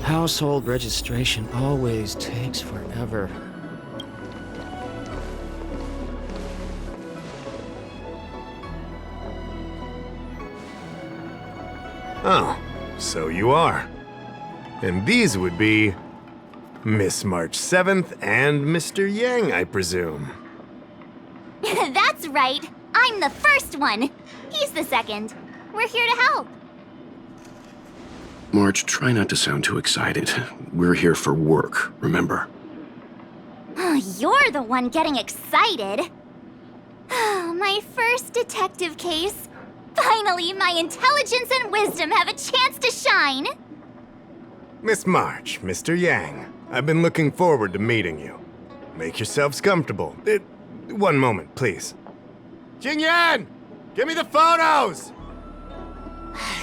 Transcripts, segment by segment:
Household registration always takes forever. Oh, so you are. And these would be Miss March 7th and Mr. Yang, I presume. That's right. I'm the first one. He's the second. We're here to help. March, try not to sound too excited. We're here for work, remember? You're the one getting excited. My first detective case. Finally, my intelligence and wisdom have a chance to shine. Miss March, Mr. Yang, I've been looking forward to meeting you. Make yourselves comfortable. One moment, please. Jingyan! Give me the photos!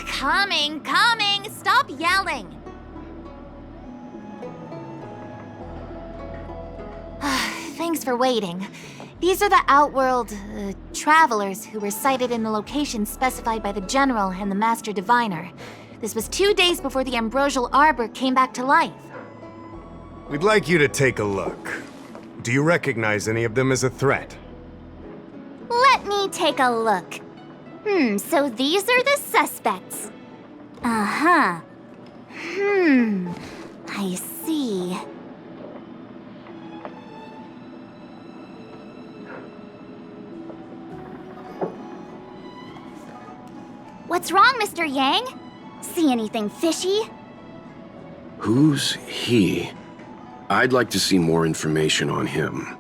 Coming. Stop yelling. Thanks for waiting. These are the Outworld, travelers who were sighted in the location specified by the General and the Master Diviner. This was 2 days before the Ambrosial Arbor came back to life. We'd like you to take a look. Do you recognize any of them as a threat? Let me take a look. So these are the suspects. Uh-huh. I see. What's wrong, Mr. Yang? See anything fishy? Who's he? I'd like to see more information on him.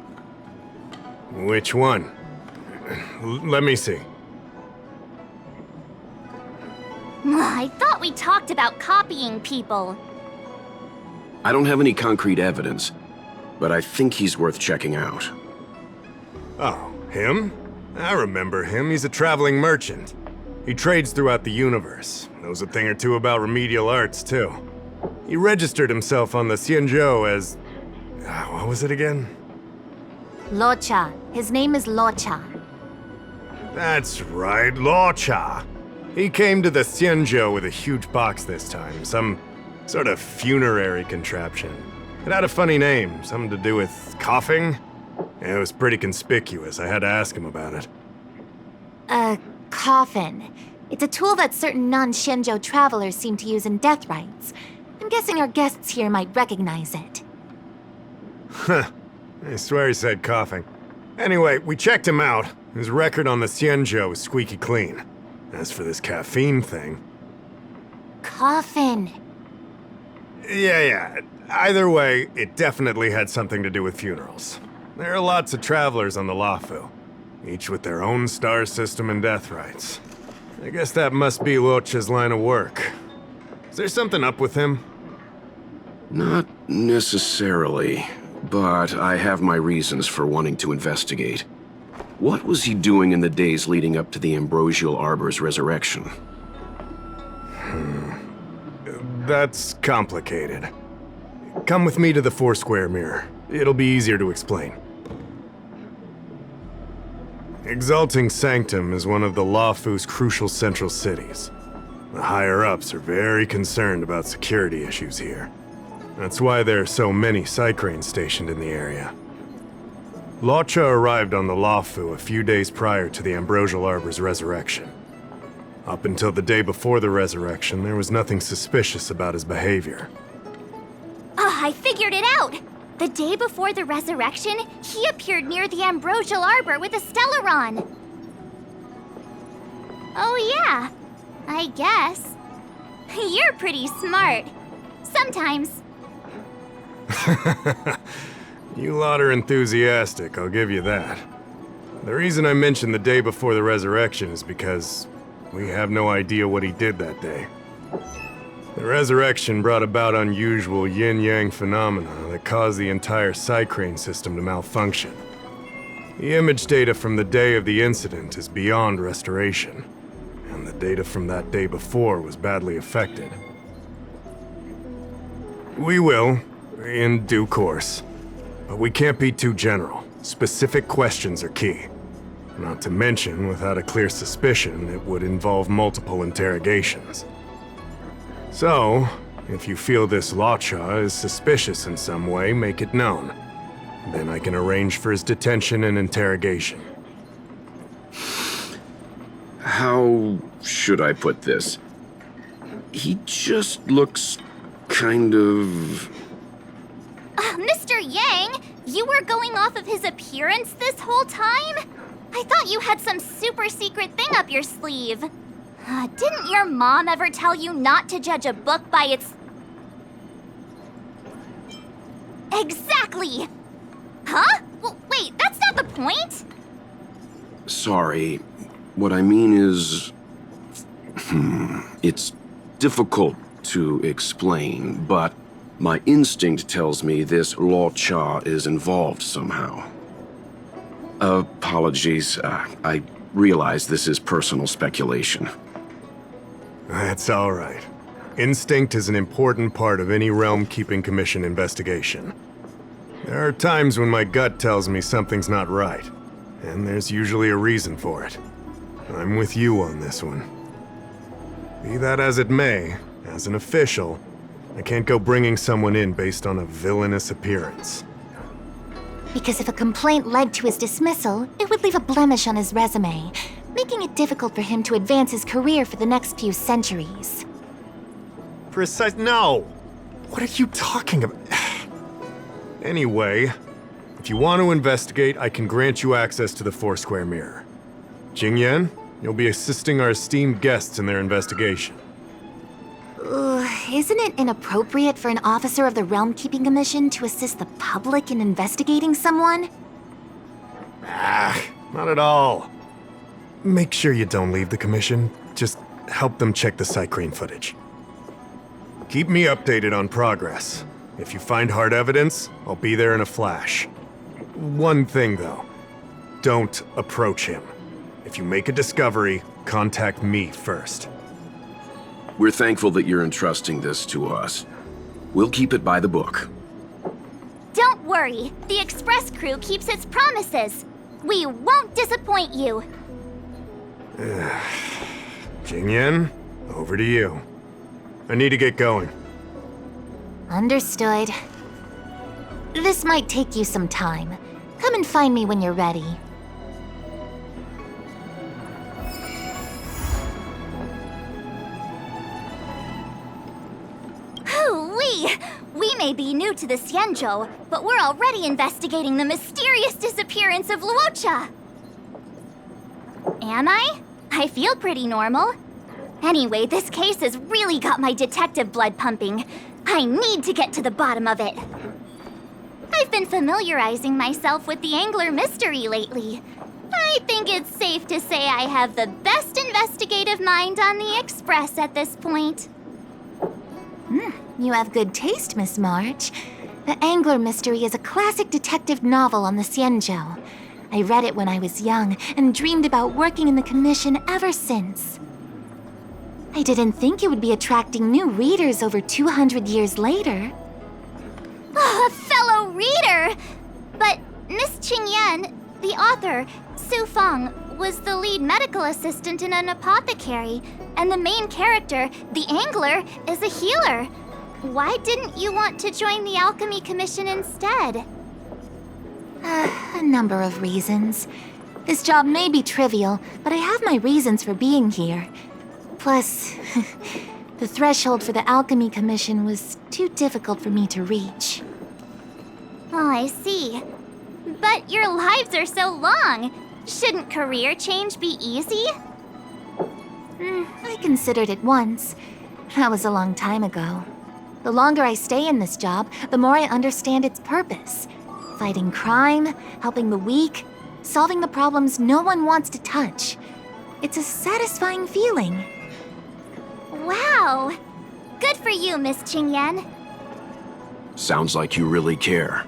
Which one? Let me see. I thought we talked about copying people. I don't have any concrete evidence, but I think he's worth checking out. Oh, him? I remember him. He's a traveling merchant. He trades throughout the universe. Knows a thing or two about remedial arts, too. He registered himself on the Xianzhou as... what was it again? Luocha. His name is Luocha. That's right, Luocha. He came to the Xianzhou with a huge box this time. Some sort of funerary contraption. It had a funny name, something to do with coughing. It was pretty conspicuous. I had to ask him about it. A coffin. It's a tool that certain non-Xianzhou travelers seem to use in death rites. I'm guessing our guests here might recognize it. Huh. I swear he said coughing. Anyway, we checked him out. His record on the Xianzhou is squeaky clean. As for this caffeine thing... Coffin. Yeah. Either way, it definitely had something to do with funerals. There are lots of travelers on the Luofu, each with their own star system and death rites. I guess that must be Luocha's line of work. Is there something up with him? Not necessarily, but I have my reasons for wanting to investigate. What was he doing in the days leading up to the Ambrosial Arbor's resurrection? That's complicated. Come with me to the Four-Square Mirror. It'll be easier to explain. Exalting Sanctum is one of the Luofu's crucial central cities. The higher-ups are very concerned about security issues here. That's why there are so many Psycranes stationed in the area. Luocha arrived on the Luofu a few days prior to the Ambrosial Arbor's resurrection. Up until the day before the resurrection, there was nothing suspicious about his behavior. I figured it out! The day before the resurrection, he appeared near the Ambrosial Arbor with a Stellaron. Oh yeah, I guess. You're pretty smart. Sometimes. You lot are enthusiastic, I'll give you that. The reason I mentioned the day before the resurrection is because we have no idea what he did that day. The resurrection brought about unusual yin-yang phenomena that caused the entire Psycrane system to malfunction. The image data from the day of the incident is beyond restoration, and the data from that day before was badly affected. We will, in due course, but we can't be too general. Specific questions are key. Not to mention, without a clear suspicion, it would involve multiple interrogations. So, If you feel this Luocha is suspicious in some way, make it known. Then I can arrange for his detention and interrogation. How should I put this? He just looks kind of... Mr. Yang, you were going off of his appearance this whole time? I thought you had some super secret thing up your sleeve. Didn't your mom ever tell you not to judge a book by its... Exactly! Huh? Well, wait, that's not the point! Sorry. What I mean is... It's difficult to explain, but my instinct tells me this Luocha is involved somehow. Apologies. I realize this is personal speculation. That's all right. Instinct is an important part of any Realm Keeping Commission investigation. There are times when my gut tells me something's not right, and there's usually a reason for it. I'm with you on this one. Be that as it may, as an official, I can't go bringing someone in based on a villainous appearance. Because if a complaint led to his dismissal, it would leave a blemish on his resume, making it difficult for him to advance his career for the next few centuries. No! What are you talking about? Anyway, if you want to investigate, I can grant you access to the Foursquare Mirror. Jingyan, you'll be assisting our esteemed guests in their investigation. Isn't it inappropriate for an officer of the Realm Keeping Commission to assist the public in investigating someone? Not at all. Make sure you don't leave the commission. Just help them check the Cycrane footage. Keep me updated on progress. If you find hard evidence, I'll be there in a flash. One thing, though. Don't approach him. If you make a discovery, contact me first. We're thankful that you're entrusting this to us. We'll keep it by the book. Don't worry, the Express crew keeps its promises. We won't disappoint you. Jingyan, over to you. I need to get going. Understood. This might take you some time. Come and find me when you're ready. Hoo-wee! We may be new to the Xianzhou, but we're already investigating the mysterious disappearance of Luocha. Am I? I feel pretty normal. Anyway, this case has really got my detective blood pumping. I need to get to the bottom of it. I've been familiarizing myself with the Angler mystery lately. I think it's safe to say I have the best investigative mind on the Express at this point. You have good taste, Miss March. The Angler Mystery is a classic detective novel on the Xianzhou. I read it when I was young and dreamed about working in the commission ever since. I didn't think it would be attracting new readers over 200 years later. A fellow reader! But Miss Qingyan, the author, Su Feng, was the lead medical assistant in an apothecary, and the main character, the Angler, is a healer. Why didn't you want to join the Alchemy Commission instead? A number of reasons. This job may be trivial, but I have my reasons for being here. Plus, the threshold for the Alchemy Commission was too difficult for me to reach. Oh, I see. But your lives are so long. Shouldn't career change be easy? I considered it once. That was a long time ago. The longer I stay in this job, the more I understand its purpose. Fighting crime, helping the weak, solving the problems no one wants to touch. It's a satisfying feeling. Wow! Good for you, Miss Qingyan. Sounds like you really care.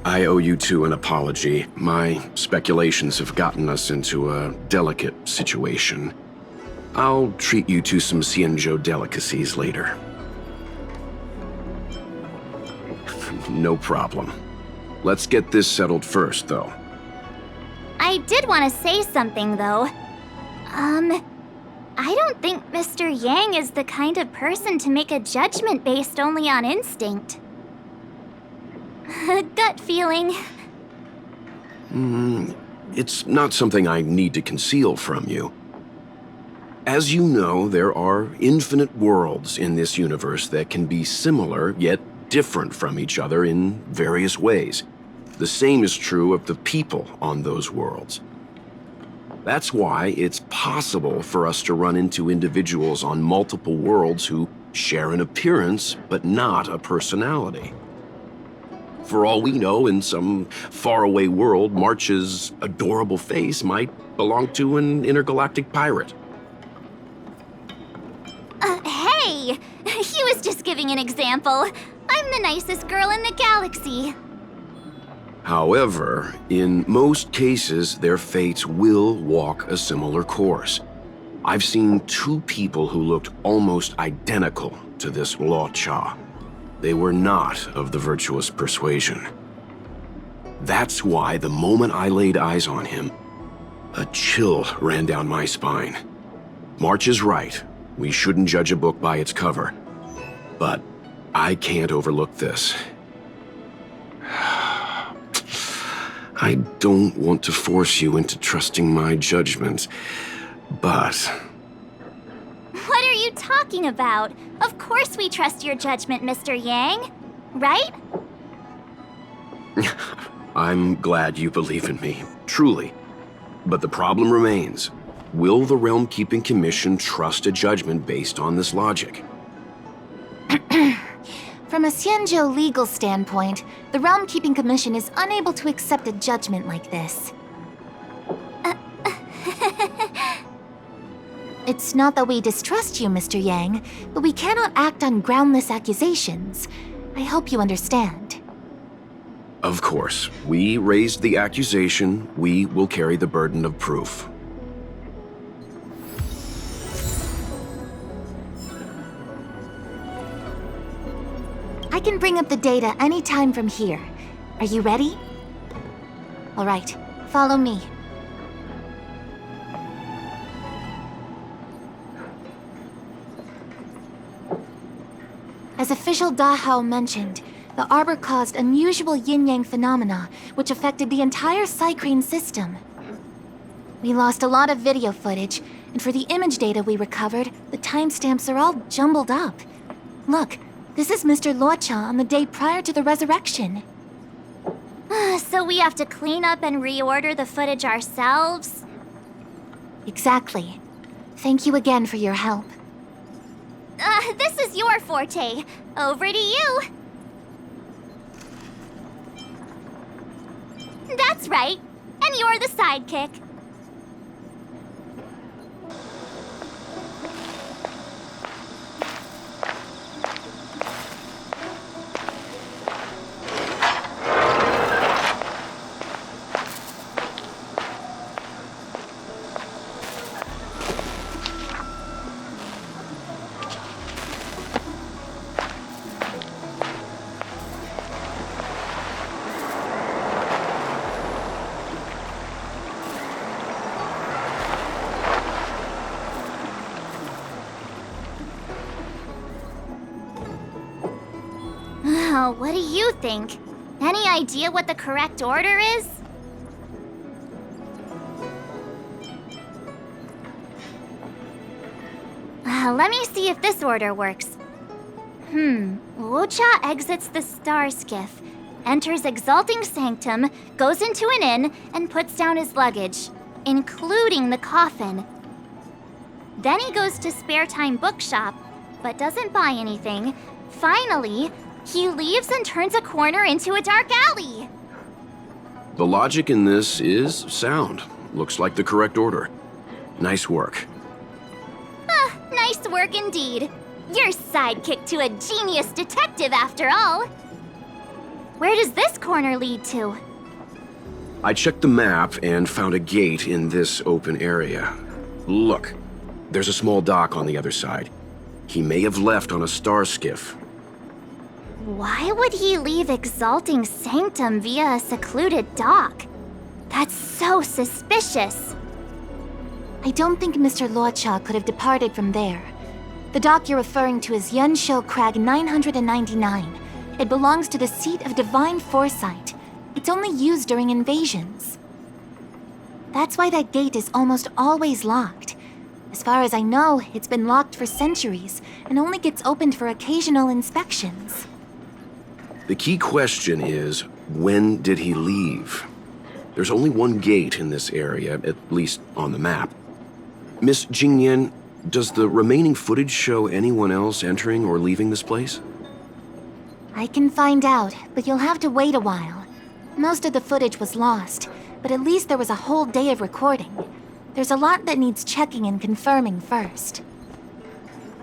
I owe you two an apology. My speculations have gotten us into a delicate situation. I'll treat you to some Xianzhou delicacies later. No problem. Let's get this settled first, though. I I did want to say something, though. I don't think Mr. Yang is the kind of person to make a judgment based only on instinct. A gut feeling. It's not something I need to conceal from you. As you know, there are infinite worlds in this universe that can be similar, yet different from each other in various ways. The same is true of the people on those worlds. That's why it's possible for us to run into individuals on multiple worlds who share an appearance, but not a personality. For all we know, in some faraway world, March's adorable face might belong to an intergalactic pirate. Hey! He was just giving an example. I'm the nicest girl in the galaxy. However, in most cases, their fates will walk a similar course. I've seen two people who looked almost identical to this Luocha. They were not of the virtuous persuasion. That's why the moment I laid eyes on him, a chill ran down my spine. March is right. We shouldn't judge a book by its cover. But I can't overlook this. I don't want to force you into trusting my judgment, but... What are you talking about? Of course we trust your judgment, Mr. Yang. Right? I'm glad you believe in me, truly. But the problem remains. Will the Realm Keeping Commission trust a judgment based on this logic? From a Xianzhou legal standpoint, the Realm Keeping Commission is unable to accept a judgment like this. It's not that we distrust you, Mr. Yang, but we cannot act on groundless accusations. I hope you understand. Of course. We raised the accusation. We will carry the burden of proof. I can bring up the data anytime from here. Are you ready? All right, follow me. As official Dahao mentioned, the Arbor caused unusual yin-yang phenomena, which affected the entire Cycrane system. We lost a lot of video footage, and for the image data we recovered, the timestamps are all jumbled up. Look, this is Mr. Luocha on the day prior to the resurrection. So we have to clean up and reorder the footage ourselves? Exactly. Thank you again for your help. This is your forte. Over to you. That's right. And you're the sidekick. Oh, what do you think? Any idea what the correct order is? Let me see if this order works. Luocha exits the star skiff, enters Exalting Sanctum, goes into an inn, and puts down his luggage, including the coffin. Then he goes to Spare Time Bookshop, but doesn't buy anything. Finally, he leaves and turns a corner into a dark alley. The logic in this is sound. Looks like the correct order. Nice work. Nice work indeed. You're sidekick to a genius detective after all. Where does this corner lead to? I checked the map and found a gate in this open area. Look, there's a small dock on the other side. He may have left on a star skiff. Why would he leave Exalting Sanctum via a secluded dock? That's so suspicious. I don't think Mr. Luocha could have departed from there. The dock you're referring to is Yunsho Crag 999. It belongs to the seat of divine foresight. It's only used during invasions. That's why that gate is almost always locked. As far as I know, it's been locked for centuries and only gets opened for occasional inspections. The key question is, when did he leave? There's only one gate in this area, at least on the map. Miss Jingyan, does the remaining footage show anyone else entering or leaving this place? I can find out, but you'll have to wait a while. Most of the footage was lost, but at least there was a whole day of recording. There's a lot that needs checking and confirming first.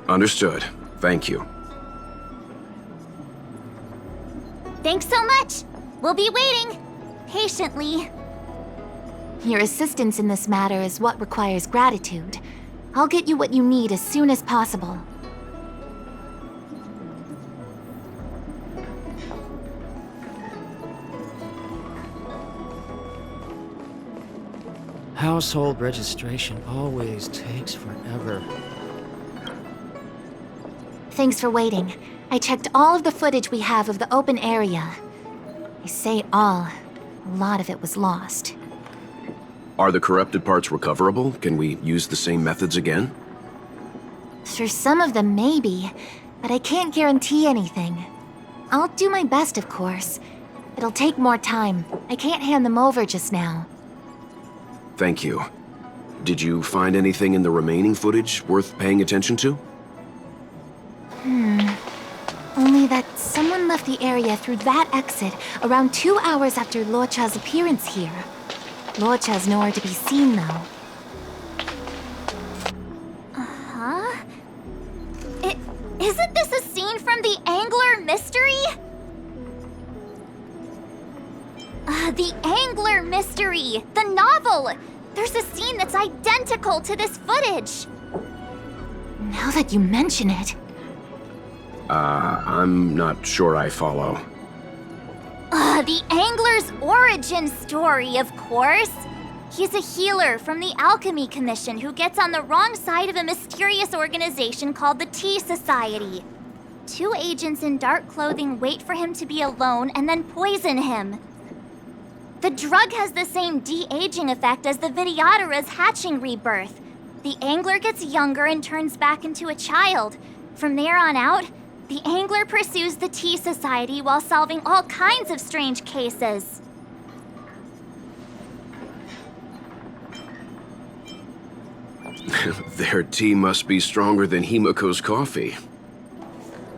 Understood. Thank you. Thanks so much. We'll be waiting. Patiently. Your assistance in this matter is what requires gratitude. I'll get you what you need as soon as possible. Household registration always takes forever. Thanks for waiting. I checked all of the footage we have of the open area. I say all. A lot of it was lost. Are the corrupted parts recoverable? Can we use the same methods again? For some of them, maybe, but I can't guarantee anything. I'll do my best, of course. It'll take more time. I can't hand them over just now. Thank you. Did you find anything in the remaining footage worth paying attention to? Only that someone left the area through that exit around 2 hours after Luocha's appearance here. Luocha's nowhere to be seen, though. Huh? Isn't this a scene from the Angler Mystery? The Angler Mystery! The novel! There's a scene that's identical to this footage! Now that you mention it... I'm not sure I follow. The Angler's origin story, of course! He's a healer from the Alchemy Commission who gets on the wrong side of a mysterious organization called the Tea Society. 2 agents in dark clothing wait for him to be alone and then poison him. The drug has the same de-aging effect as the Vidyadhara's hatching rebirth. The Angler gets younger and turns back into a child. From there on out, the Angler pursues the Tea Society while solving all kinds of strange cases. Their tea must be stronger than Himiko's coffee.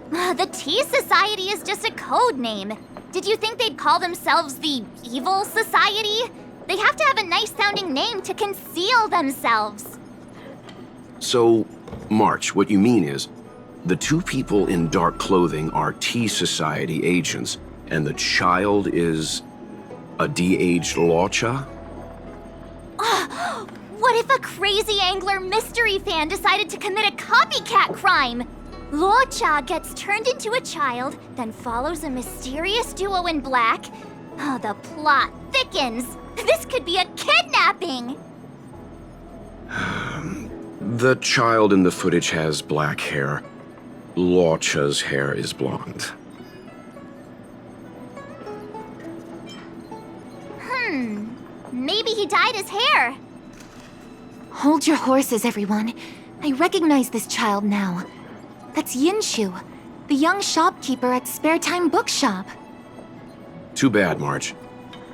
The Tea Society is just a code name. Did you think they'd call themselves the Evil Society? They have to have a nice-sounding name to conceal themselves. So, March, what you mean is, the 2 people in dark clothing are Tea Society agents, and the child is a de-aged Luocha? What if a crazy Angler mystery fan decided to commit a copycat crime? Luocha gets turned into a child, then follows a mysterious duo in black. Oh, the plot thickens. This could be a kidnapping! The child in the footage has black hair. Luocha's hair is blonde. Maybe he dyed his hair. Hold your horses, everyone. I recognize this child now. That's Yinshu, the young shopkeeper at Spare Time Bookshop. Too bad, March.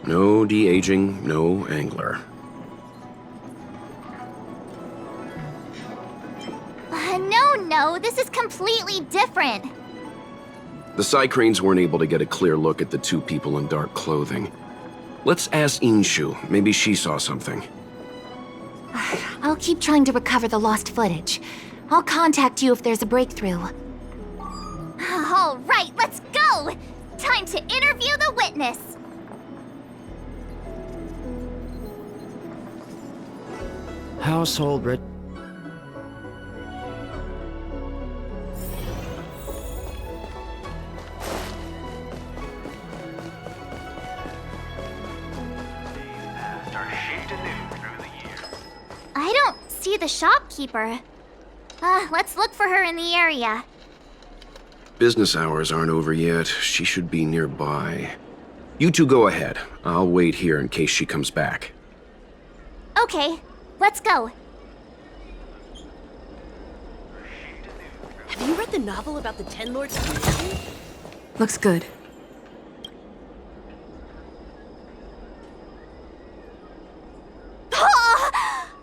No de-aging, no angler. No, this is completely different. The Psycranes weren't able to get a clear look at the 2 people in dark clothing. Let's ask Inshu. Maybe she saw something. I'll keep trying to recover the lost footage. I'll contact you if there's a breakthrough. All right, let's go! Time to interview the witness. Household reg... I don't see the shopkeeper. Let's look for her in the area. Business hours aren't over yet. She should be nearby. You two go ahead. I'll wait here in case she comes back. Okay, let's go. Have you read the novel about the Ten Lords Commission? Looks good.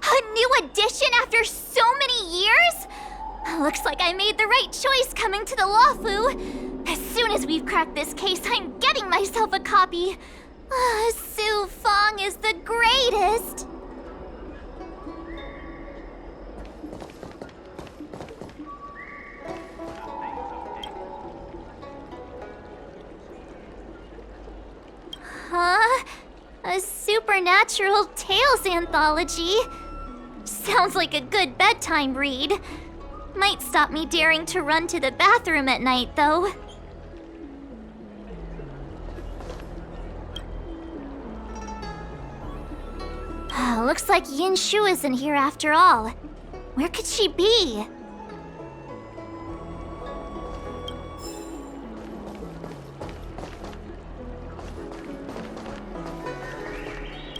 A new edition after so many years? Looks like I made the right choice coming to the Luocha. As soon as we've cracked this case, I'm getting myself a copy. Su Fong is the greatest. Huh? A supernatural tales anthology? Sounds like a good bedtime read. Might stop me daring to run to the bathroom at night, though. Looks like Yin Shu isn't here after all. Where could she be?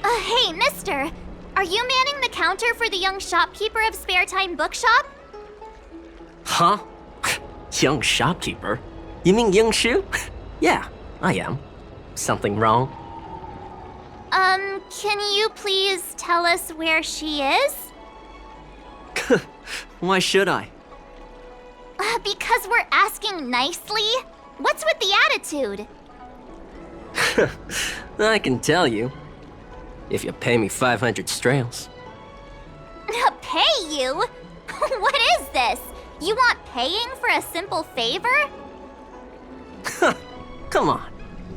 Hey, mister! Are you manning the counter for the young shopkeeper of Spare Time Bookshop? Huh? Young shopkeeper? You mean Young Shu? Yeah, I am. Something wrong? Can you please tell us where she is? Why should I? Because we're asking nicely? What's with the attitude? I can tell you. If you pay me 500 strails. Pay you? What is this? You want paying for a simple favor? Come on.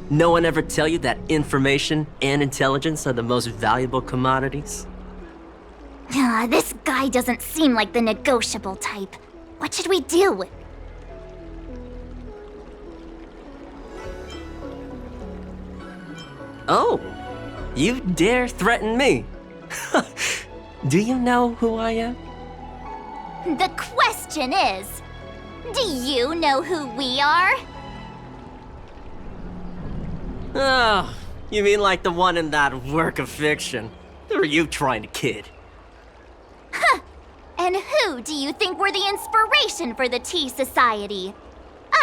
No one ever tell you that information and intelligence are the most valuable commodities? This guy doesn't seem like the negotiable type. What should we do? Oh, you dare threaten me? Do you know who I am? The question is, do you know who we are? Oh, you mean like the one in that work of fiction? Who are you trying to kid? And who do you think were the inspiration for the Tea Society?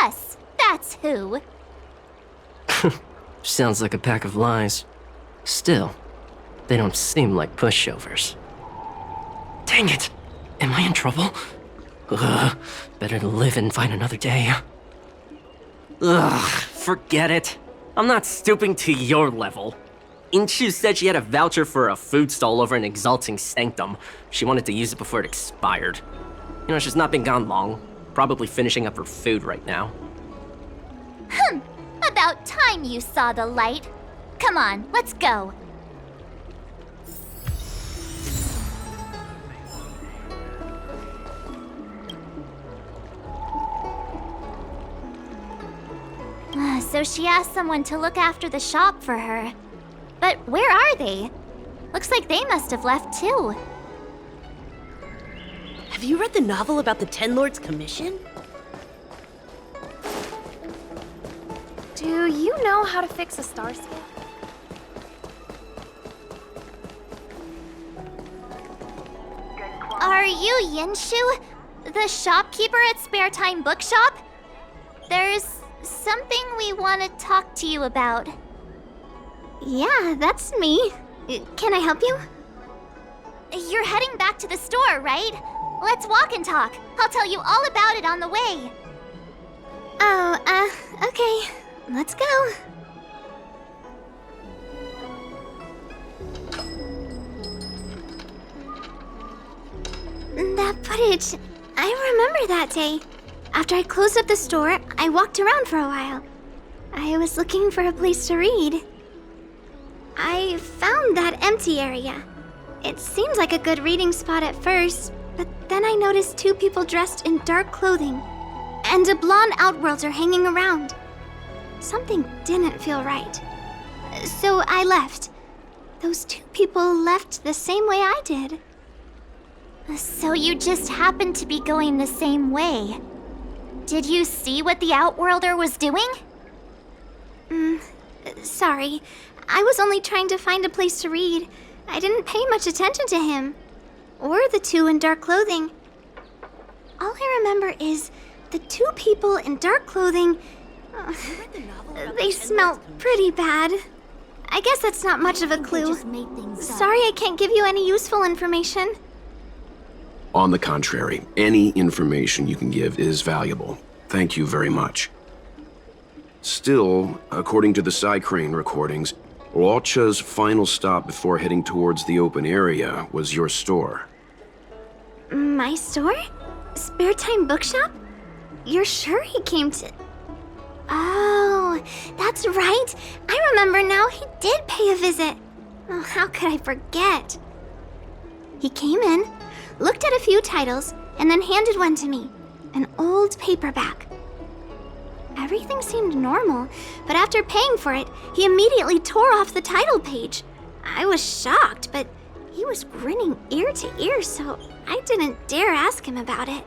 Us, that's who. Sounds like a pack of lies. Still, they don't seem like pushovers. Dang it! Am I in trouble? Better to live and find another day. Forget it. I'm not stooping to your level. Inchu said she had a voucher for a food stall over in Exalting Sanctum. She wanted to use it before it expired. You know, she's not been gone long. Probably finishing up her food right now. About time you saw the light. Come on, let's go. So she asked someone to look after the shop for her. But where are they? Looks like they must have left too. Have you read the novel about the Ten Lords Commission? Do you know how to fix a star scale? Are you Yinshu? The shopkeeper at Spare Time Bookshop? There's something we want to talk to you about. Yeah, that's me. Can I help you? You're heading back to the store, right? Let's walk and talk. I'll tell you all about it on the way. Oh, okay. Let's go. That footage, I remember that day. After I closed up the store, I walked around for a while. I was looking for a place to read. I found that empty area. It seemed like a good reading spot at first, but then I noticed two people dressed in dark clothing, and a blonde outworlder hanging around. Something didn't feel right. So I left. Those two people left the same way I did. So you just happened to be going the same way. Did you see what the Outworlder was doing? Sorry. I was only trying to find a place to read. I didn't pay much attention to him. Or the two in dark clothing. All I remember is the two people in dark clothing. They smell pretty bad. I guess that's not much of a clue. Sorry I can't give you any useful information. On the contrary, any information you can give is valuable. Thank you very much. Still, according to the Psycrane recordings, Luocha's final stop before heading towards the open area was your store. My store? Spare Time Bookshop? You're sure he came to... Oh, that's right. I remember now, he did pay a visit. Oh, how could I forget? He came in, looked at a few titles, and then handed one to me. An old paperback. Everything seemed normal, but after paying for it, he immediately tore off the title page. I was shocked, but he was grinning ear to ear, so I didn't dare ask him about it.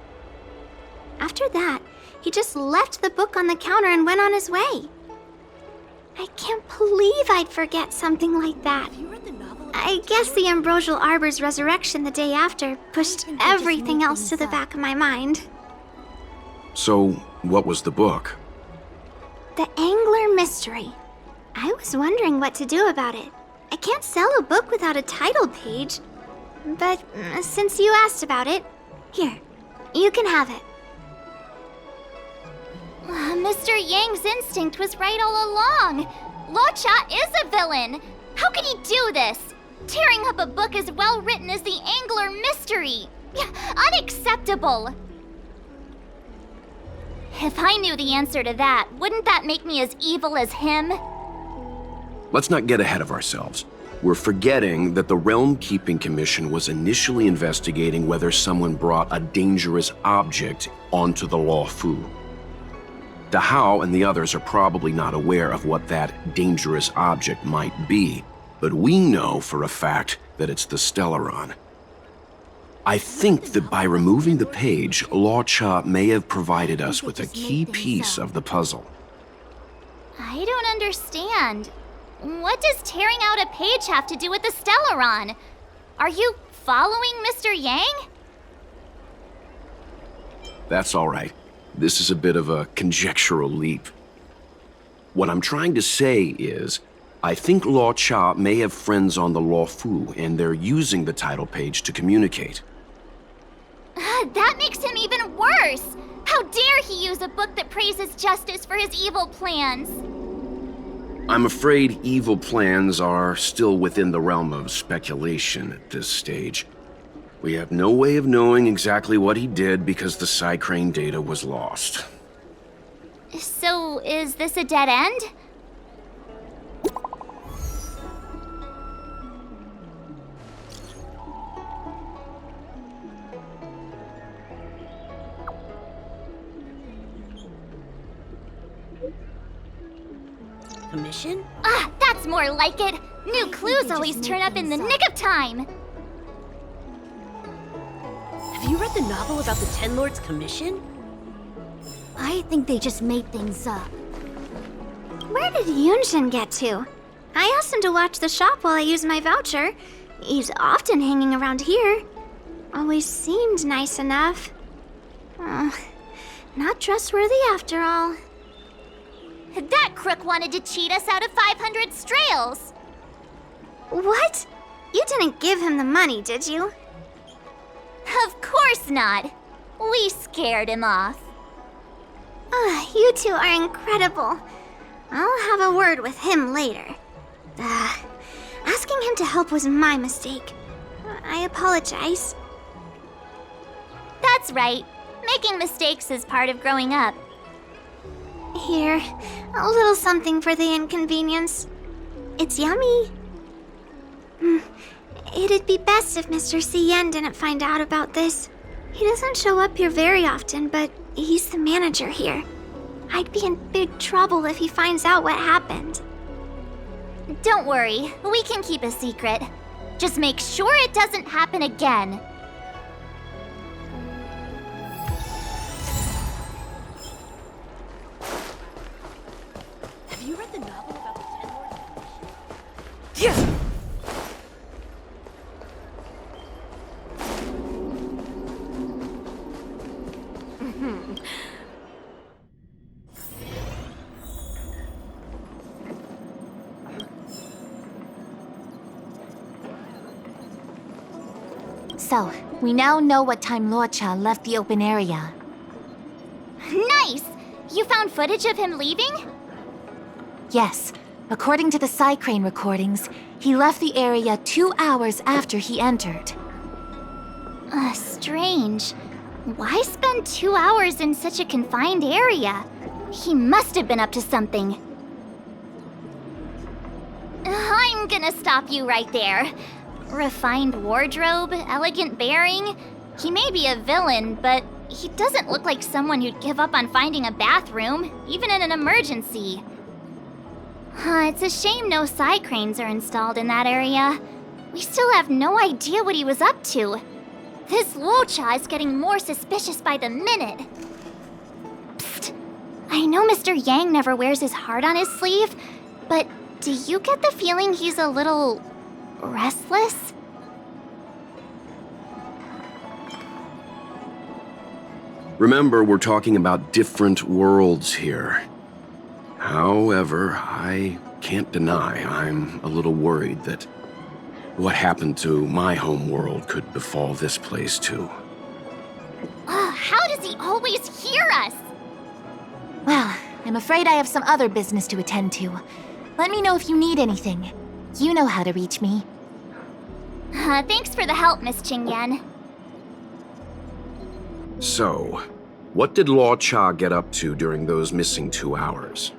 After that, he just left the book on the counter and went on his way. I can't believe I'd forget something like that. I guess the Ambrosial Arbor's resurrection the day after pushed everything else to the back of my mind. So, what was the book? The Angler Mystery. I was wondering what to do about it. I can't sell a book without a title page. But since you asked about it, here, you can have it. Mr. Yang's instinct was right all along. Luocha is a villain. How can he do this? Tearing up a book as well written as the Angler Mystery. Unacceptable. If I knew the answer to that, wouldn't that make me as evil as him? Let's not get ahead of ourselves. We're forgetting that the Realm Keeping Commission was initially investigating whether someone brought a dangerous object onto the Luofu. Dahao and the others are probably not aware of what that dangerous object might be, but we know for a fact that it's the Stellaron. I think that by removing the page, Luocha may have provided us with a key piece of the puzzle. I don't understand. What does tearing out a page have to do with the Stellaron? Are you following Mr. Yang? That's all right. This is a bit of a conjectural leap. What I'm trying to say is, I think Luocha may have friends on the Luofu, and they're using the title page to communicate. That makes him even worse! How dare he use a book that praises justice for his evil plans? I'm afraid evil plans are still within the realm of speculation at this stage. We have no way of knowing exactly what he did because the Psycrane data was lost. So, is this a dead end? Commission? Ah, that's more like it! New clues always turn up in the nick of time! Have you read the novel about the Ten Lords Commission? I think they just made things up. Where did Yunshin get to? I asked him to watch the shop while I used my voucher. He's often hanging around here. Always seemed nice enough. Not trustworthy after all. That crook wanted to cheat us out of 500 strails! What? You didn't give him the money, did you? Of course not! We scared him off. You two are incredible. I'll have a word with him later. Asking him to help was my mistake. I apologize. That's right. Making mistakes is part of growing up. Here, a little something for the inconvenience. It's yummy. It'd be best if Mr. Cien didn't find out about this. He doesn't show up here very often, but he's the manager here. I'd be in big trouble if he finds out what happened. Don't worry, we can keep a secret. Just make sure it doesn't happen again. you read the novel about the Ten Lords Commission? Yeah! So, we now know what time Luocha left the open area. Nice! You found footage of him leaving? Yes, according to the Psycrane recordings, he left the area 2 hours after he entered. Strange. Why spend 2 hours in such a confined area? He must have been up to something. I'm gonna stop you right there. Refined wardrobe, elegant bearing. He may be a villain, but he doesn't look like someone who'd give up on finding a bathroom, even in an emergency. It's a shame no side cranes are installed in that area. We still have no idea what he was up to. This Luocha is getting more suspicious by the minute. Psst. I know Mr. Yang never wears his heart on his sleeve, but do you get the feeling he's a little restless? Remember, we're talking about different worlds here. However, I can't deny I'm a little worried that what happened to my home world could befall this place too. How does he always hear us? Well, I'm afraid I have some other business to attend to. Let me know if you need anything. You know how to reach me. Thanks for the help, Miss Qingyan. So, what did Luocha get up to during those missing 2 hours?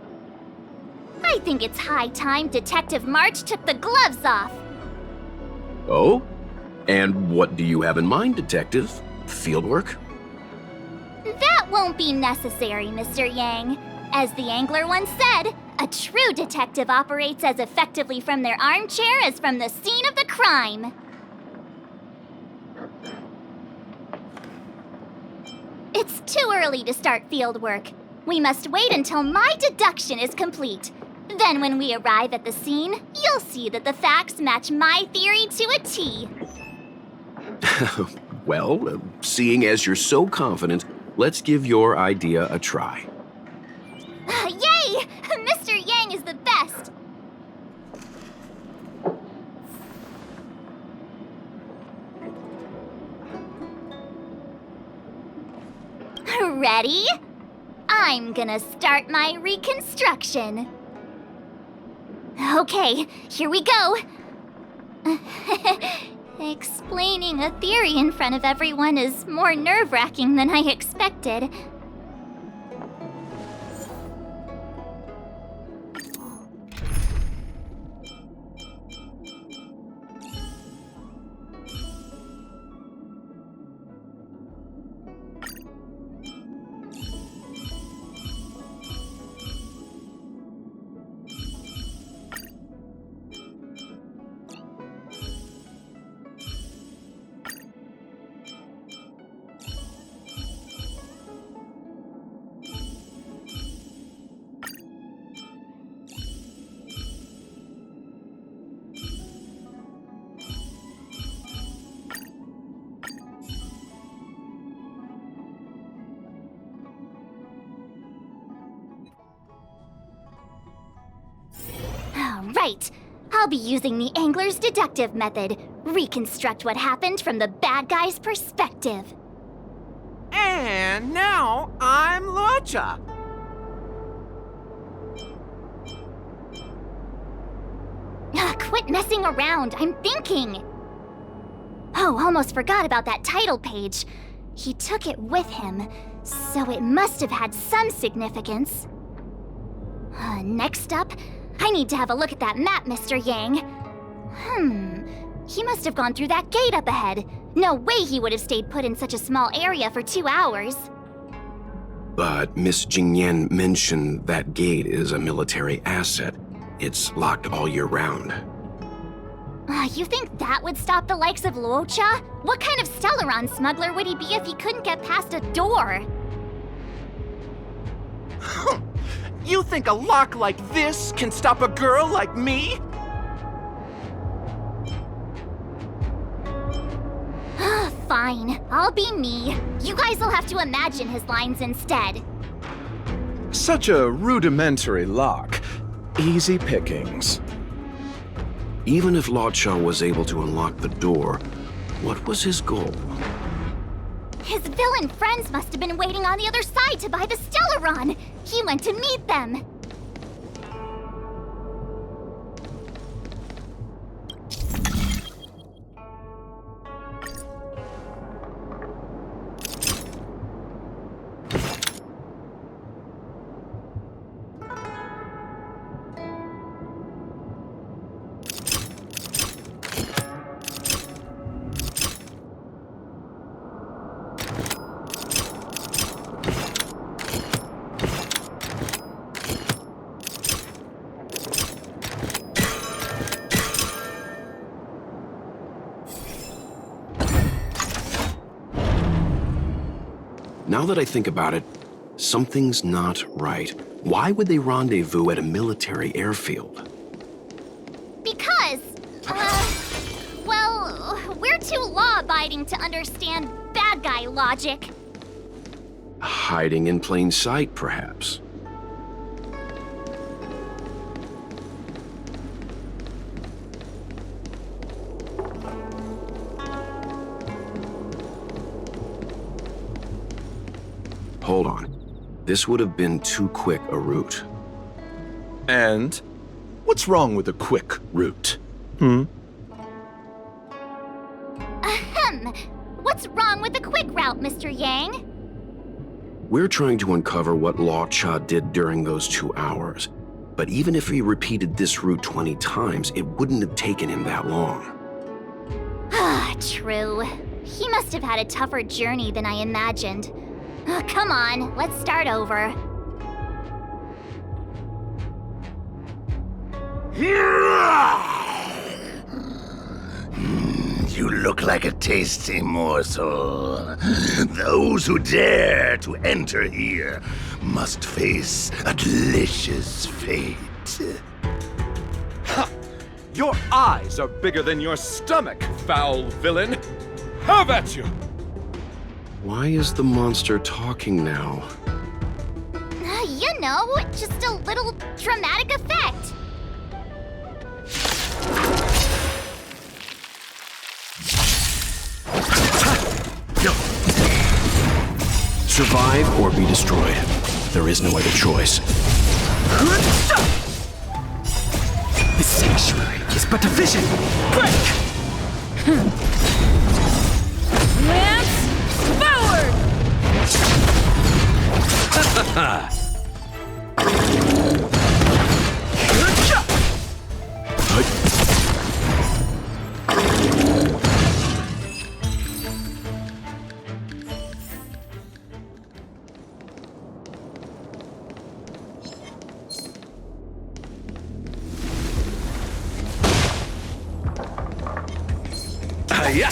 I think it's high time Detective March took the gloves off. Oh? And what do you have in mind, Detective? Fieldwork? That won't be necessary, Mr. Yang. As the angler once said, a true detective operates as effectively from their armchair as from the scene of the crime. It's too early to start field work. We must wait until my deduction is complete. Then when we arrive at the scene, you'll see that the facts match my theory to a T. Well, seeing as you're so confident, let's give your idea a try. Yay! Mr. Yang is the best! Ready? I'm gonna start my reconstruction. Okay, here we go. Explaining a theory in front of everyone is more nerve-wracking than I expected. Right. I'll be using the angler's deductive method. Reconstruct what happened from the bad guy's perspective. And now I'm Luocha. Quit messing around. I'm thinking. Oh, almost forgot about that title page. He took it with him, so it must have had some significance. Next up, I need to have a look at that map, Mr. Yang. He must have gone through that gate up ahead. No way he would have stayed put in such a small area for 2 hours. But Miss Jingyan mentioned that gate is a military asset. It's locked all year round. You think that would stop the likes of Luocha? What kind of Stellaron smuggler would he be if he couldn't get past a door? You think a lock like this can stop a girl like me? Fine, I'll be me. You guys will have to imagine his lines instead. Such a rudimentary lock. Easy pickings. Even if Luocha was able to unlock the door, what was his goal? His villain friends must have been waiting on the other side to buy the Stellaron. He went to meet them. Now that I think about it, something's not right. Why would they rendezvous at a military airfield? Because, well, we're too law-abiding to understand bad guy logic. Hiding in plain sight, perhaps. Hold on. This would have been too quick a route. And what's wrong with a quick route? Ahem. What's wrong with the quick route, Mr. Yang? We're trying to uncover what Luocha did during those 2 hours. But even if he repeated this route 20 times, it wouldn't have taken him that long. Ah, true. He must have had a tougher journey than I imagined. Come on, let's start over. You look like a tasty morsel. Those who dare to enter here must face a delicious fate. Ha! Your eyes are bigger than your stomach, foul villain! Have at you! Why is the monster talking now? You know, just a little dramatic effect. Survive or be destroyed. There is no other choice. The sanctuary is but a vision. Break! Lance forward! Yeah.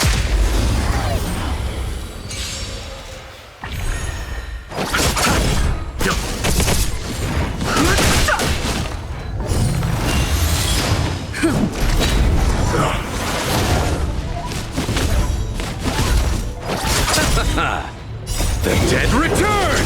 The dead return!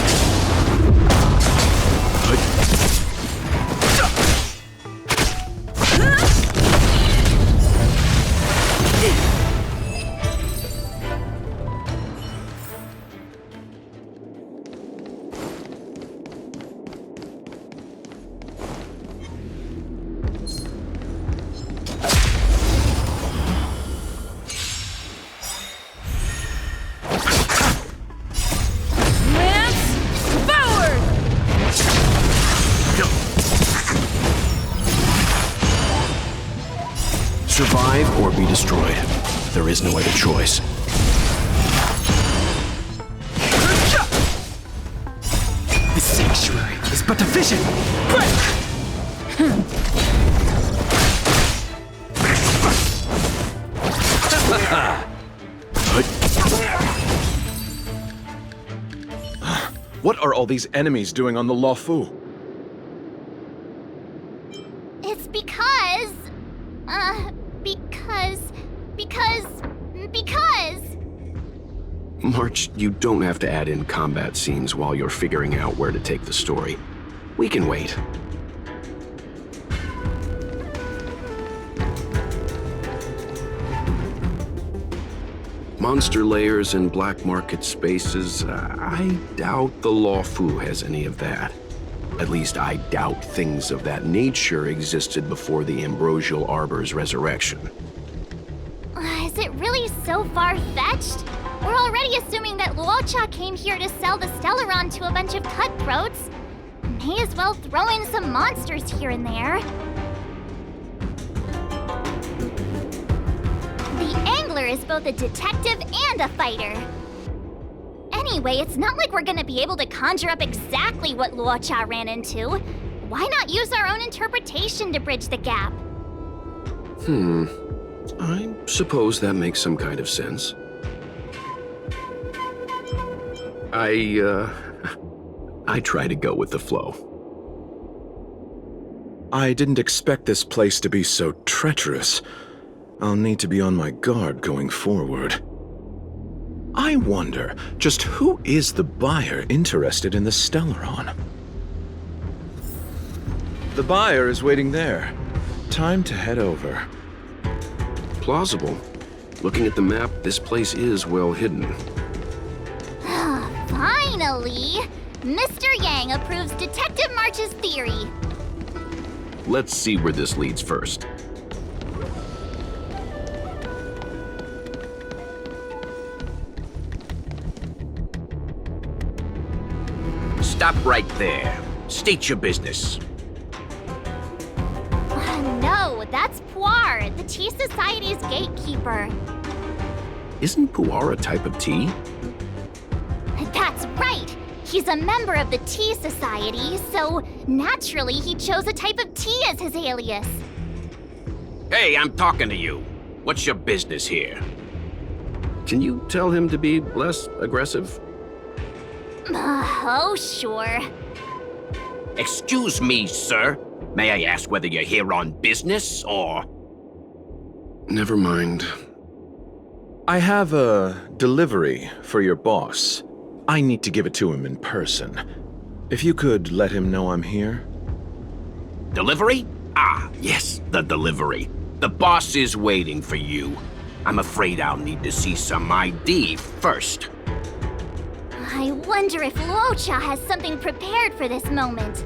Survive or be destroyed. There is no other choice. The sanctuary is but a vision. What are all these enemies doing on the Luofu? March, you don't have to add in combat scenes while you're figuring out where to take the story. We can wait. Monster layers and black market spaces, I doubt the Luocha has any of that. At least I doubt things of that nature existed before the Ambrosial Arbor's resurrection. Is it really so far-fetched? We're already assuming that Luocha came here to sell the Stellaron to a bunch of cutthroats. May as well throw in some monsters here and there. The Angler is both a detective and a fighter. Anyway, it's not like we're gonna be able to conjure up exactly what Luocha ran into. Why not use our own interpretation to bridge the gap? I suppose that makes some kind of sense. I try to go with the flow. I didn't expect this place to be so treacherous. I'll need to be on my guard going forward. I wonder, just who is the buyer interested in the Stellaron? The buyer is waiting there. Time to head over. Plausible. Looking at the map, this place is well hidden. Finally! Mr. Yang approves Detective March's theory. Let's see where this leads first. Stop right there. State your business. No, that's Puar, the Tea Society's gatekeeper. Isn't puar a type of tea? That's right! He's a member of the Tea Society, so naturally he chose a type of tea as his alias. Hey, I'm talking to you. What's your business here? Can you tell him to be less aggressive? Oh, sure. Excuse me, sir. May I ask whether you're here on business, or...? Never mind. I have a delivery for your boss. I need to give it to him in person. If you could let him know I'm here. Delivery? Ah, yes, the delivery. The boss is waiting for you. I'm afraid I'll need to see some ID first. I wonder if Luocha has something prepared for this moment.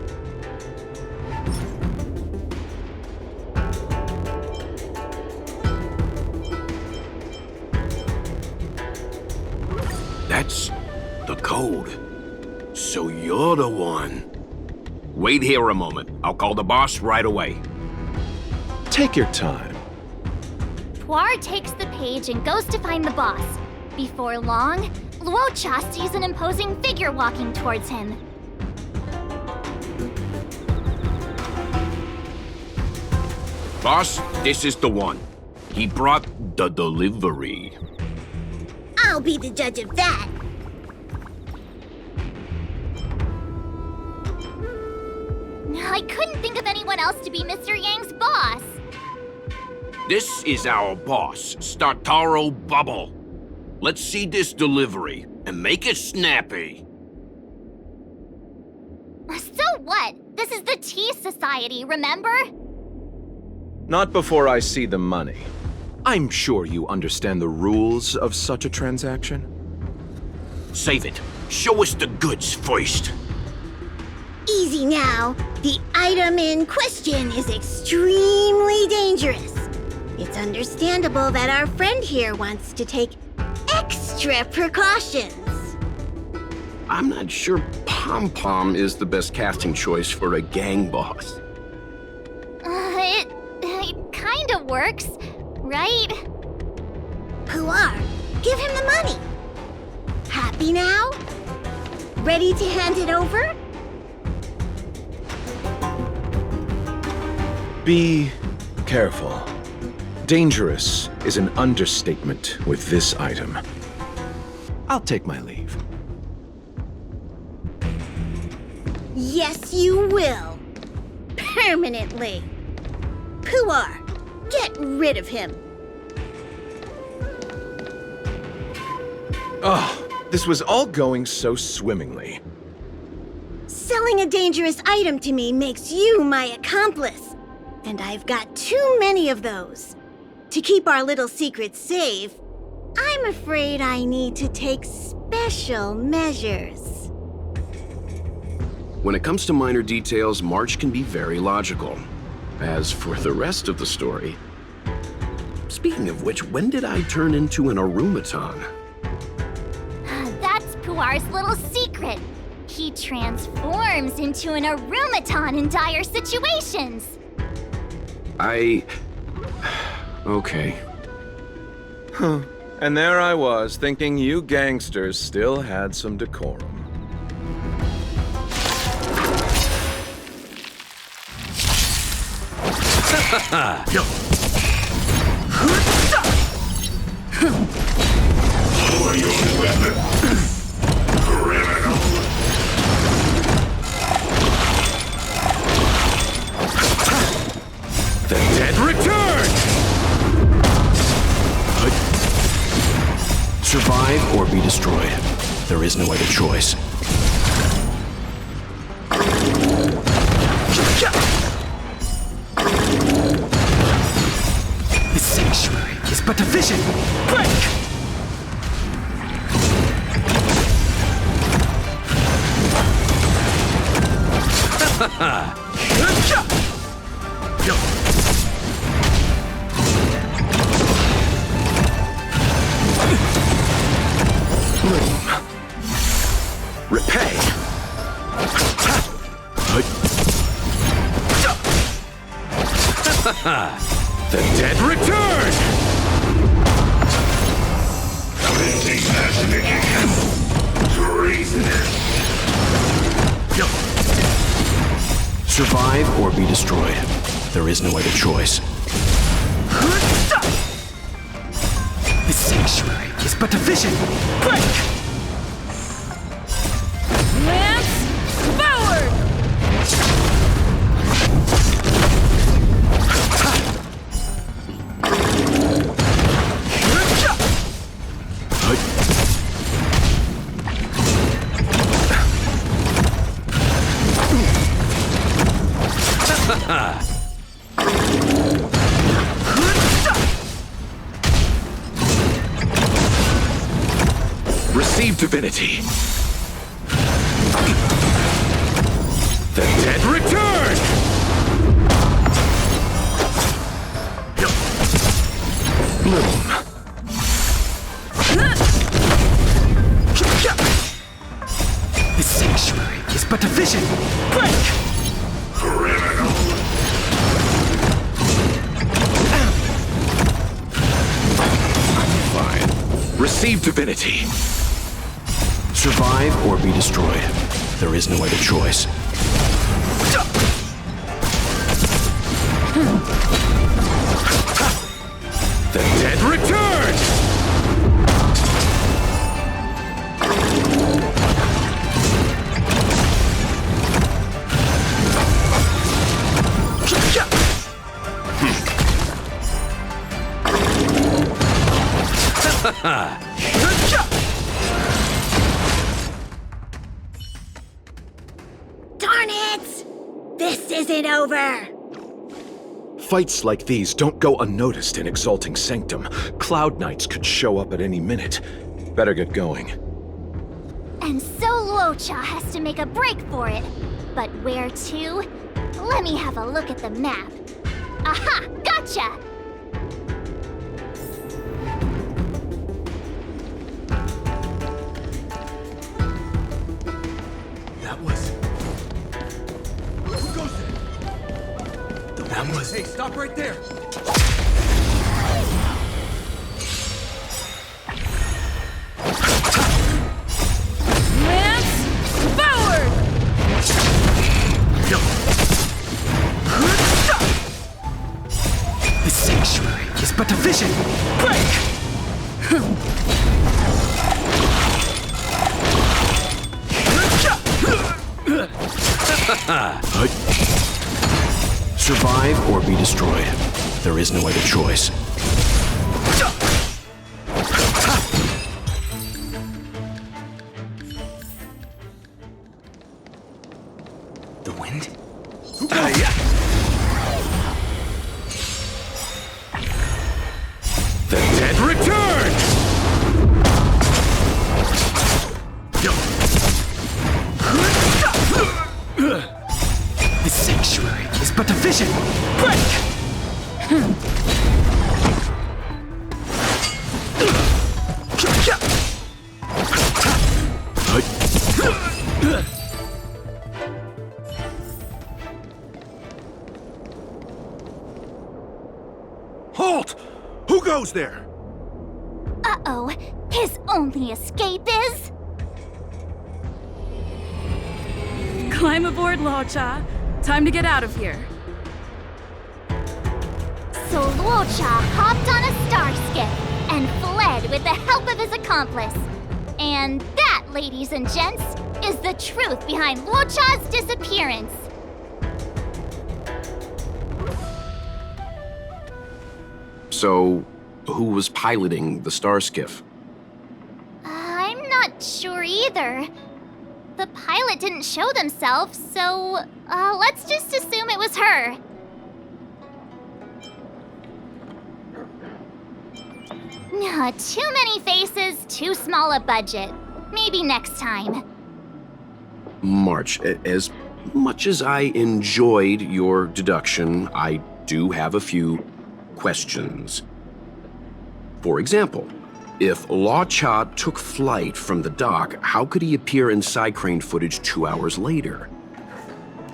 That's the code. So you're the one. Wait here a moment. I'll call the boss right away. Take your time. Puar takes the page and goes to find the boss. Before long, Luocha sees an imposing figure walking towards him. Boss, this is the one. He brought the delivery. I'll be the judge of that. I couldn't think of anyone else to be Mr. Yang's boss. This is our boss, Startaro Bubble. Let's see this delivery, and make it snappy. So what? This is the Tea Society, remember? Not before I see the money. I'm sure you understand the rules of such a transaction. Save it. Show us the goods first. Easy now. The item in question is extremely dangerous. It's understandable that our friend here wants to take extra precautions. I'm not sure Pom Pom is the best casting choice for a gang boss. It kinda works, right? Puar, give him the money. Happy now? Ready to hand it over? Be careful. Dangerous is an understatement with this item. I'll take my leave. Yes, you will. Permanently. Puar, get rid of him. Oh, This was all going so swimmingly. Selling a dangerous item to me makes you my accomplice. And I've got too many of those. To keep our little secret safe, I'm afraid I need to take special measures. When it comes to minor details, March can be very logical. As for the rest of the story... Speaking of which, when did I turn into an automaton? That's Puar's little secret. He transforms into an automaton in dire situations. Okay. Huh. And there I was, thinking you gangsters still had some decorum. Lower your weapon. Criminal. The dead return! Survive or be destroyed. There is no other choice. The sanctuary is but a vision. Break! Repay! The dead return! Commencing massification. Treasonous. Survive or be destroyed. There is no other choice. The sanctuary is but a vision. Break! Lance forward! Receive divinity. The dead return! Bloom. The sanctuary is but a vision. Break! Criminal. Fine. Receive divinity. Survive or be destroyed. There is no other choice. The dead return! Darn it! This isn't over! Fights like these don't go unnoticed in Exalting Sanctum. Cloud Knights could show up at any minute. Better get going. And so Luocha has to make a break for it. But where to? Let me have a look at the map. Aha! Gotcha! That was... Who goes there? That was... Hey, stop right there! Lance forward! The sanctuary is but a vision. Break! Survive or be destroyed. There is no other choice. The wind? The dead return! The sanctuary is but a vision! Break! Halt! Who goes there? Uh-oh. His only escape is... Climb aboard, Luocha. Time to get out of here. So Luocha hopped on a star skiff and fled with the help of his accomplice. And that, ladies and gents, is the truth behind Luocha's disappearance. So, who was piloting the star skiff? I'm not sure either. The pilot didn't show themselves, so let's just assume it was her. Too many faces, too small a budget. Maybe next time. March, as much as I enjoyed your deduction, I do have a few questions. For example, if Luocha took flight from the dock, how could he appear in side crane footage 2 hours later?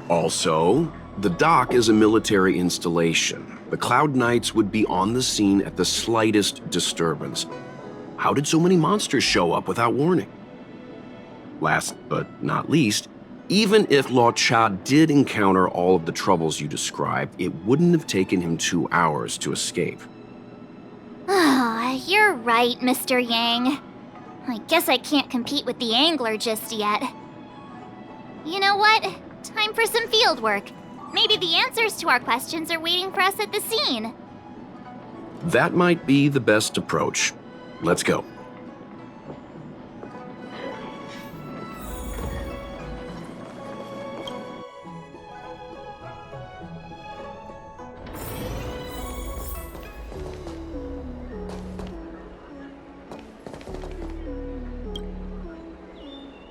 Also, the dock is a military installation. The Cloud Knights would be on the scene at the slightest disturbance. How did so many monsters show up without warning? Last but not least, even if Luocha did encounter all of the troubles you described, it wouldn't have taken him 2 hours to escape. You're right, Mr. Yang. I guess I can't compete with the angler just yet. You know what? Time for some field work. Maybe the answers to our questions are waiting for us at the scene. That might be the best approach. Let's go.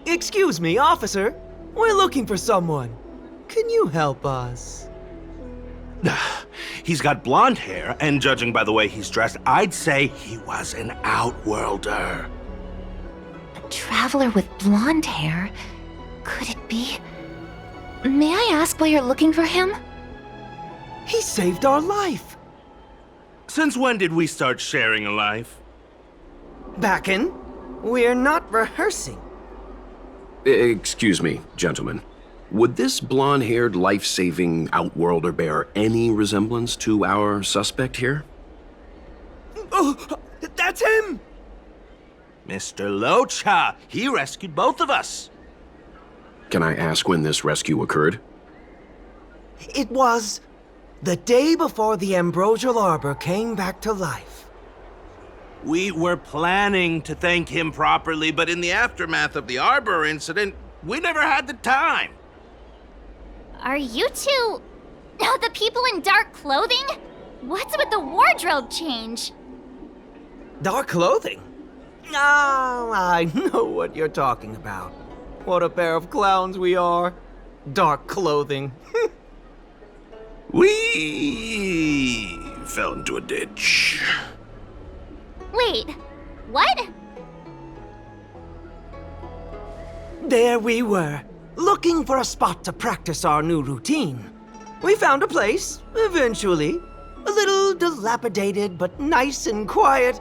Excuse me, officer. We're looking for someone. Can you help us? He's got blonde hair, and judging by the way he's dressed, I'd say he was an outworlder. A traveler with blonde hair? Could it be? May I ask why you're looking for him? He saved our life. Since when did we start sharing a life? Backen, we're not rehearsing. Excuse me, gentlemen. Would this blonde-haired, life-saving outworlder bear any resemblance to our suspect here? Oh, that's him! Mr. Luocha, he rescued both of us. Can I ask when this rescue occurred? It was the day before the Ambrosial Arbor came back to life. We were planning to thank him properly, but in the aftermath of the Arbor incident, we never had the time. Are you two... the people in dark clothing? What's with the wardrobe change? Dark clothing? Ah, I know what you're talking about. What a pair of clowns we are. Dark clothing. We fell into a ditch. Wait, what? There we were, looking for a spot to practice our new routine. We found a place, eventually. A little dilapidated, but nice and quiet.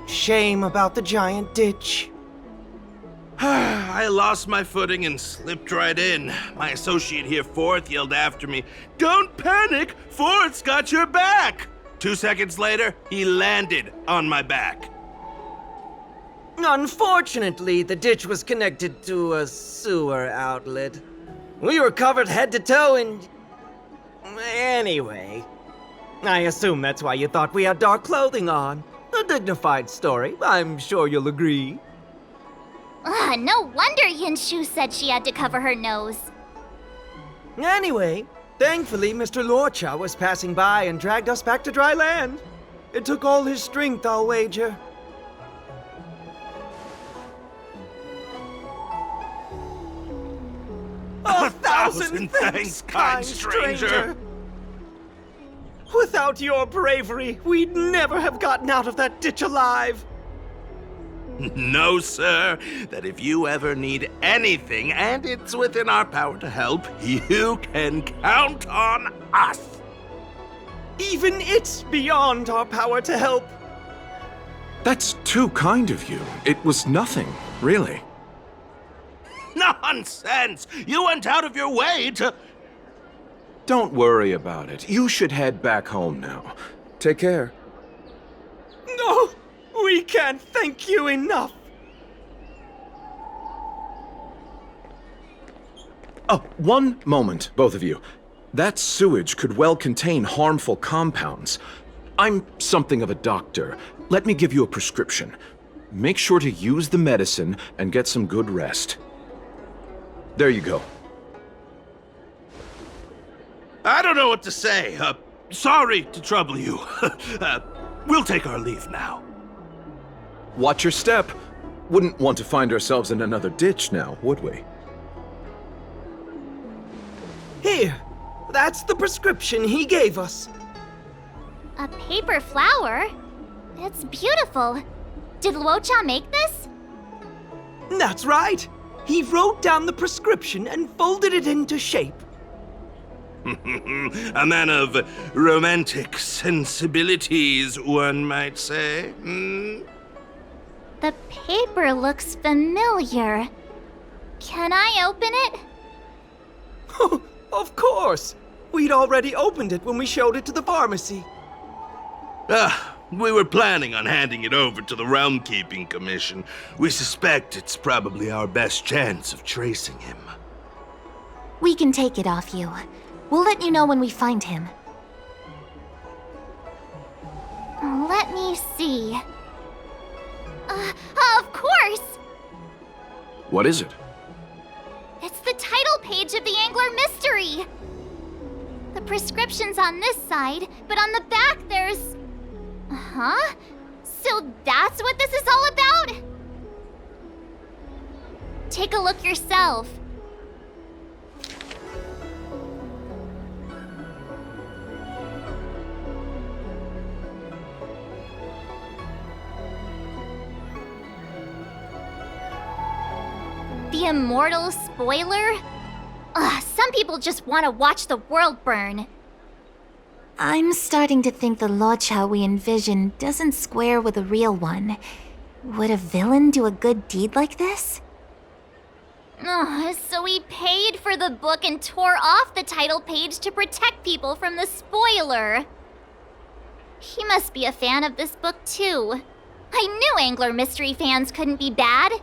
Shame about the giant ditch. I lost my footing and slipped right in. My associate here, Fourth, yelled after me, "Don't panic! Fourth's got your back!" 2 seconds later, he landed on my back. Unfortunately, the ditch was connected to a sewer outlet. We were covered head to toe in... Anyway, I assume that's why you thought we had dark clothing on. A dignified story, I'm sure you'll agree. No wonder Yinshu said she had to cover her nose. Anyway, thankfully Mr. Luocha was passing by and dragged us back to dry land. It took all his strength, I'll wager. A thousand thanks, kind stranger. Without your bravery, we'd never have gotten out of that ditch alive. No, sir. That if you ever need anything, and it's within our power to help, you can count on us. Even it's beyond our power to help. That's too kind of you. It was nothing, really. Nonsense! You went out of your way to... Don't worry about it. You should head back home now. Take care. No, we can't thank you enough. Oh, one moment, both of you. That sewage could well contain harmful compounds. I'm something of a doctor. Let me give you a prescription. Make sure to use the medicine and get some good rest. There you go. I don't know what to say. Sorry to trouble you. We'll take our leave now. Watch your step. Wouldn't want to find ourselves in another ditch now, would we? Here, that's the prescription he gave us. A paper flower? It's beautiful. Did Luocha make this? That's right. He wrote down the prescription and folded it into shape. A man of romantic sensibilities, one might say. The paper looks familiar. Can I open it? Of course! We'd already opened it when we showed it to the pharmacy. We were planning on handing it over to the Realm Keeping Commission. We suspect it's probably our best chance of tracing him. We can take it off you. We'll let you know when we find him. Let me see. Of course! What is it? It's the title page of the Angler Mystery! The prescription's on this side, but on the back there's... Huh? So that's what this is all about? Take a look yourself. The immortal spoiler? Some people just want to watch the world burn. I'm starting to think the Luocha we envision doesn't square with a real one. Would a villain do a good deed like this? So he paid for the book and tore off the title page to protect people from the spoiler. He must be a fan of this book too. I knew Angler Mystery fans couldn't be bad.